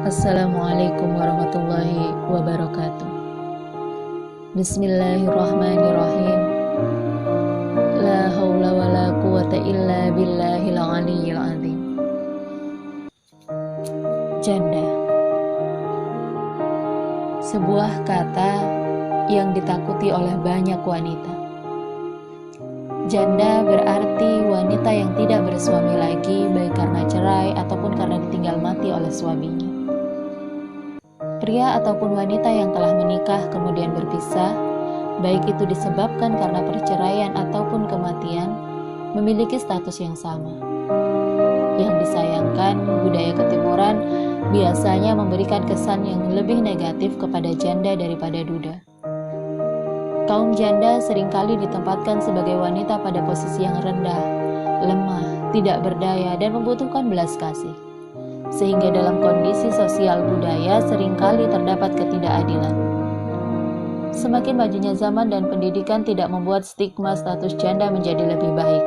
Assalamualaikum warahmatullahi wabarakatuh. Bismillahirrahmanirrahim. La haula wa la quwata illa billahil aliyyil azim. Janda, sebuah kata yang ditakuti oleh banyak wanita. Janda berarti wanita yang tidak bersuami lagi, baik karena cerai ataupun karena ditinggal mati oleh suaminya. Pria ataupun wanita yang telah menikah kemudian berpisah, baik itu disebabkan karena perceraian ataupun kematian, memiliki status yang sama. Yang disayangkan, budaya ketimuran biasanya memberikan kesan yang lebih negatif kepada janda daripada duda. Kaum janda seringkali ditempatkan sebagai wanita pada posisi yang rendah, lemah, tidak berdaya, dan membutuhkan belas kasih. Sehingga dalam kondisi sosial budaya seringkali terdapat ketidakadilan. Semakin majunya zaman dan pendidikan tidak membuat stigma status janda menjadi lebih baik.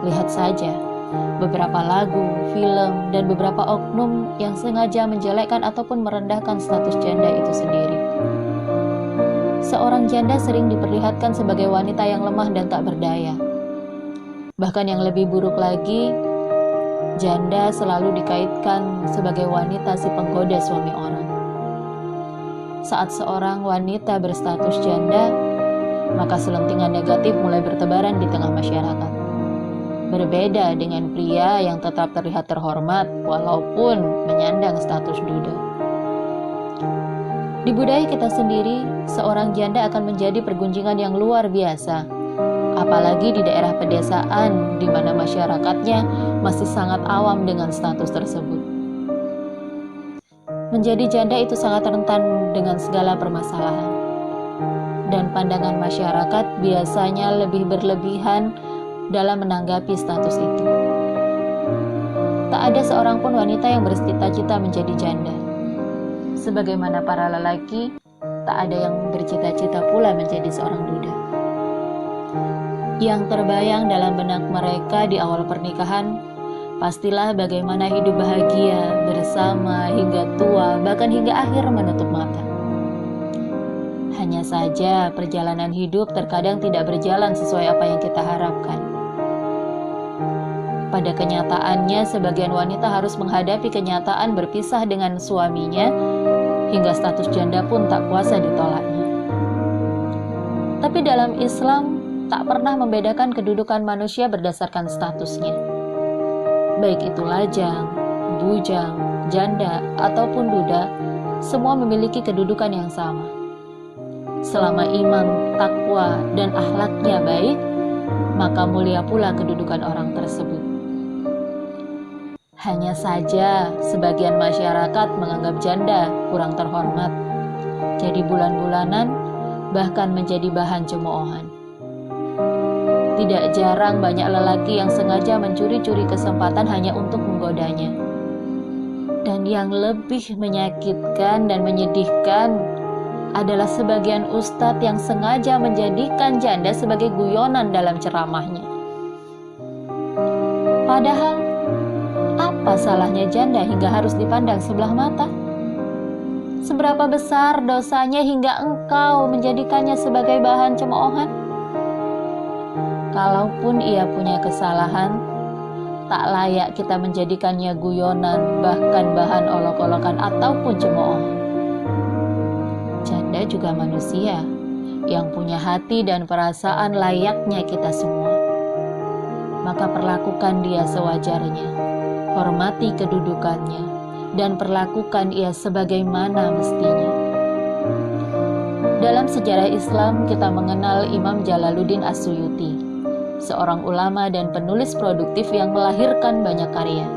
Lihat saja, beberapa lagu, film, dan beberapa oknum yang sengaja menjelekkan ataupun merendahkan status janda itu sendiri. Seorang janda sering diperlihatkan sebagai wanita yang lemah dan tak berdaya. Bahkan yang lebih buruk lagi, janda selalu dikaitkan sebagai wanita si penggoda suami orang. Saat seorang wanita berstatus janda, maka selentingan negatif mulai bertebaran di tengah masyarakat. Berbeda dengan pria yang tetap terlihat terhormat walaupun menyandang status duda. Di budaya kita sendiri, seorang janda akan menjadi pergunjingan yang luar biasa. Apalagi di daerah pedesaan di mana masyarakatnya masih sangat awam dengan status tersebut. Menjadi janda itu sangat rentan dengan segala permasalahan. Dan pandangan masyarakat biasanya lebih berlebihan dalam menanggapi status itu. Tak ada seorang pun wanita yang bercita-cita menjadi janda. Sebagaimana para lelaki, tak ada yang bercita-cita pula menjadi seorang duda. Yang terbayang dalam benak mereka di awal pernikahan, pastilah bagaimana hidup bahagia bersama hingga tua, bahkan hingga akhir menutup mata. Hanya saja perjalanan hidup terkadang tidak berjalan sesuai apa yang kita harapkan. Pada kenyataannya, sebagian wanita harus menghadapi kenyataan berpisah dengan suaminya, hingga status janda pun tak kuasa ditolaknya. Tapi dalam Islam, tak pernah membedakan kedudukan manusia berdasarkan statusnya. Baik itu lajang, bujang, janda, ataupun duda, semua memiliki kedudukan yang sama. Selama iman, takwa, dan akhlaknya baik, maka mulia pula kedudukan orang tersebut. Hanya saja, sebagian masyarakat menganggap janda kurang terhormat, jadi bulan-bulanan, bahkan menjadi bahan cemoohan. Tidak jarang banyak lelaki yang sengaja mencuri-curi kesempatan hanya untuk menggodanya. Dan yang lebih menyakitkan dan menyedihkan adalah sebagian ustadz yang sengaja menjadikan janda sebagai guyonan dalam ceramahnya. Padahal, apa salahnya janda hingga harus dipandang sebelah mata? Seberapa besar dosanya hingga engkau menjadikannya sebagai bahan cemoohan? Kalaupun ia punya kesalahan, tak layak kita menjadikannya guyonan, bahkan bahan olok-olokan ataupun cemoohan. Janda juga manusia yang punya hati dan perasaan layaknya kita semua. Maka perlakukan dia sewajarnya, hormati kedudukannya, dan perlakukan ia sebagaimana mestinya. Dalam sejarah Islam, kita mengenal Imam Jalaluddin As-Suyuti, seorang ulama dan penulis produktif yang melahirkan banyak karya.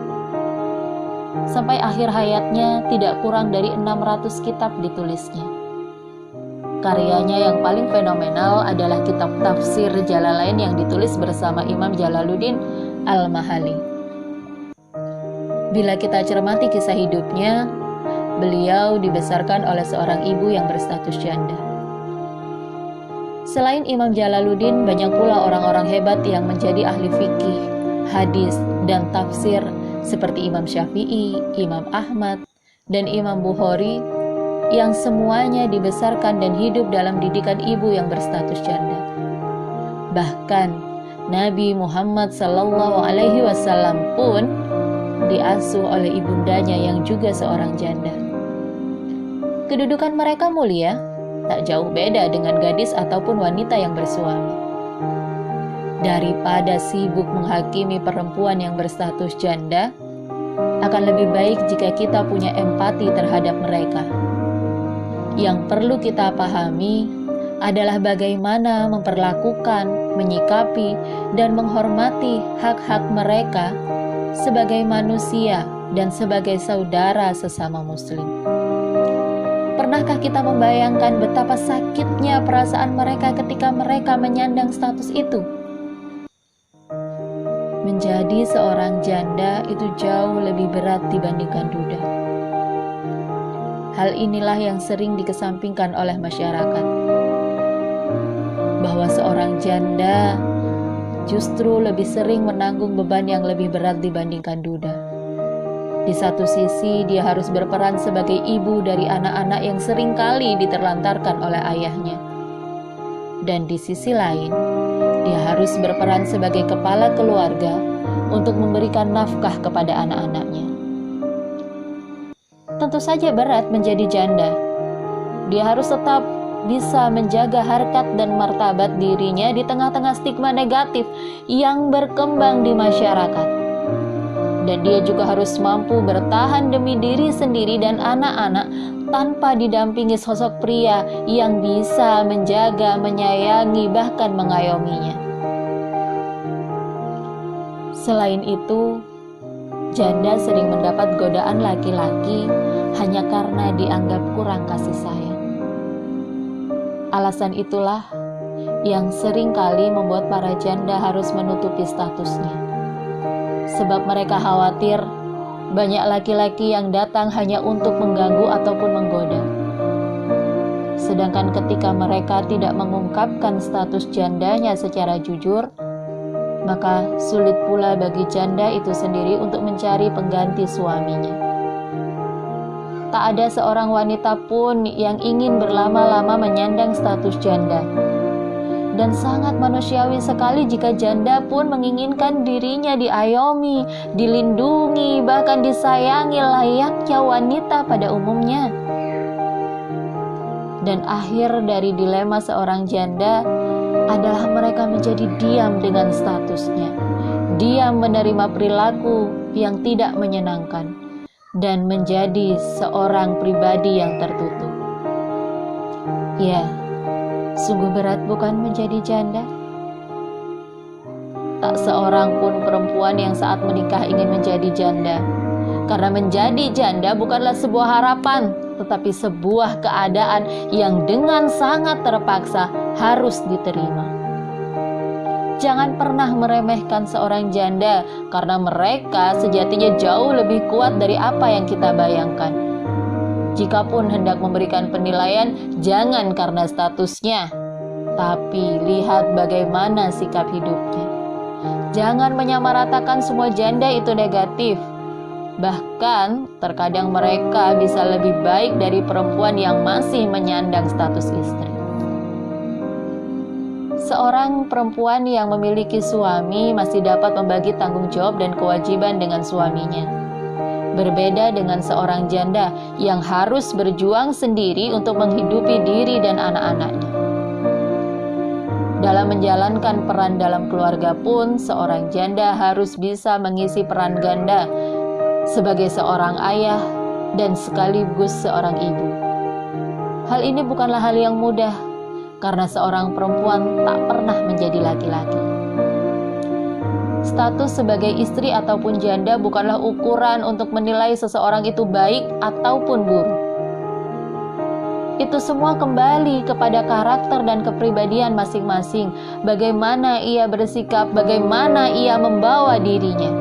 Sampai akhir hayatnya tidak kurang dari 600 kitab ditulisnya. Karyanya yang paling fenomenal adalah kitab tafsir Jalalain yang ditulis bersama Imam Jalaluddin Al-Mahali. Bila kita cermati kisah hidupnya, beliau dibesarkan oleh seorang ibu yang berstatus janda. Selain Imam Jalaluddin, banyak pula orang-orang hebat yang menjadi ahli fikih, hadis, dan tafsir seperti Imam Syafi'i, Imam Ahmad, dan Imam Bukhari yang semuanya dibesarkan dan hidup dalam didikan ibu yang berstatus janda. Bahkan Nabi Muhammad SAW pun diasuh oleh ibundanya yang juga seorang janda. Kedudukan mereka mulia, tak jauh beda dengan gadis ataupun wanita yang bersuami. Daripada sibuk menghakimi perempuan yang berstatus janda, akan lebih baik jika kita punya empati terhadap mereka. Yang perlu kita pahami adalah bagaimana memperlakukan, menyikapi, dan menghormati hak-hak mereka sebagai manusia dan sebagai saudara sesama muslim. Pernahkah kita membayangkan betapa sakitnya perasaan mereka ketika mereka menyandang status itu? Menjadi seorang janda itu jauh lebih berat dibandingkan duda. Hal inilah yang sering dikesampingkan oleh masyarakat, bahwa seorang janda justru lebih sering menanggung beban yang lebih berat dibandingkan duda. Di satu sisi, dia harus berperan sebagai ibu dari anak-anak yang seringkali diterlantarkan oleh ayahnya. Dan di sisi lain, dia harus berperan sebagai kepala keluarga untuk memberikan nafkah kepada anak-anaknya. Tentu saja berat menjadi janda. Dia harus tetap bisa menjaga harkat dan martabat dirinya di tengah-tengah stigma negatif yang berkembang di masyarakat. Dan dia juga harus mampu bertahan demi diri sendiri dan anak-anak tanpa didampingi sosok pria yang bisa menjaga, menyayangi, bahkan mengayominya. Selain itu, janda sering mendapat godaan laki-laki hanya karena dianggap kurang kasih sayang. Alasan itulah yang sering kali membuat para janda harus menutupi statusnya. Sebab mereka khawatir banyak laki-laki yang datang hanya untuk mengganggu ataupun menggoda. Sedangkan ketika mereka tidak mengungkapkan status jandanya secara jujur, maka sulit pula bagi janda itu sendiri untuk mencari pengganti suaminya. Tak ada seorang wanita pun yang ingin berlama-lama menyandang status janda. Dan sangat manusiawi sekali jika janda pun menginginkan dirinya diayomi, dilindungi, bahkan disayangi layaknya wanita pada umumnya. Dan akhir dari dilema seorang janda adalah mereka menjadi diam dengan statusnya, diam menerima perilaku yang tidak menyenangkan, dan menjadi seorang pribadi yang tertutup. Ya, sungguh berat bukan menjadi janda? Tak seorang pun perempuan yang saat menikah ingin menjadi janda. Karena menjadi janda bukanlah sebuah harapan, tetapi sebuah keadaan yang dengan sangat terpaksa harus diterima. Jangan pernah meremehkan seorang janda, karena mereka sejatinya jauh lebih kuat dari apa yang kita bayangkan. Jikapun hendak memberikan penilaian, jangan karena statusnya, tapi lihat bagaimana sikap hidupnya. Jangan menyamaratakan semua janda itu negatif. Bahkan, terkadang mereka bisa lebih baik dari perempuan yang masih menyandang status istri. Seorang perempuan yang memiliki suami masih dapat membagi tanggung jawab dan kewajiban dengan suaminya. Berbeda dengan seorang janda yang harus berjuang sendiri untuk menghidupi diri dan anak-anaknya. Dalam menjalankan peran dalam keluarga pun, seorang janda harus bisa mengisi peran ganda sebagai seorang ayah dan sekaligus seorang ibu. Hal ini bukanlah hal yang mudah, karena seorang perempuan tak pernah menjadi laki-laki. Status sebagai istri ataupun janda bukanlah ukuran untuk menilai seseorang itu baik ataupun buruk. Itu semua kembali kepada karakter dan kepribadian masing-masing, bagaimana ia bersikap, bagaimana ia membawa dirinya.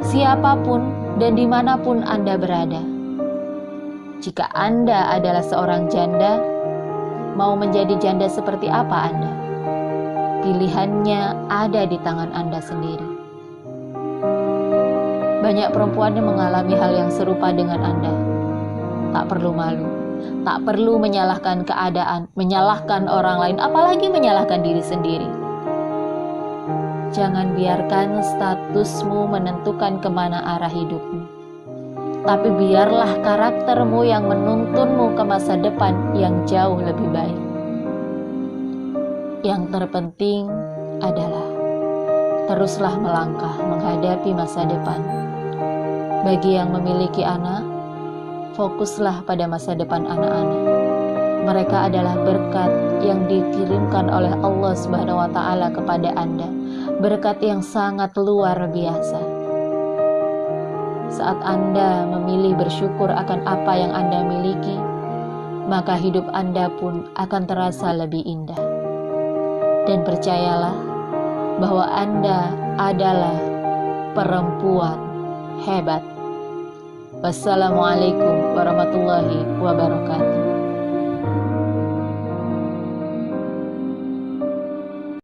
Siapapun dan dimanapun Anda berada. Jika Anda adalah seorang janda, mau menjadi janda seperti apa Anda? Pilihannya ada di tangan Anda sendiri. Banyak perempuan yang mengalami hal yang serupa dengan Anda. Tak perlu malu, tak perlu menyalahkan keadaan, menyalahkan orang lain, apalagi menyalahkan diri sendiri. Jangan biarkan statusmu menentukan kemana arah hidupmu. Tapi biarlah karaktermu yang menuntunmu ke masa depan yang jauh lebih baik. Yang terpenting adalah teruslah melangkah menghadapi masa depan. Bagi yang memiliki anak, fokuslah pada masa depan anak-anak. Mereka adalah berkat yang dikirimkan oleh Allah Subhanahu wa Ta'ala kepada Anda. Berkat yang sangat luar biasa. Saat Anda memilih bersyukur akan apa yang Anda miliki, maka hidup Anda pun akan terasa lebih indah. Dan percayalah bahwa Anda adalah perempuan hebat. Wassalamualaikum warahmatullahi wabarakatuh.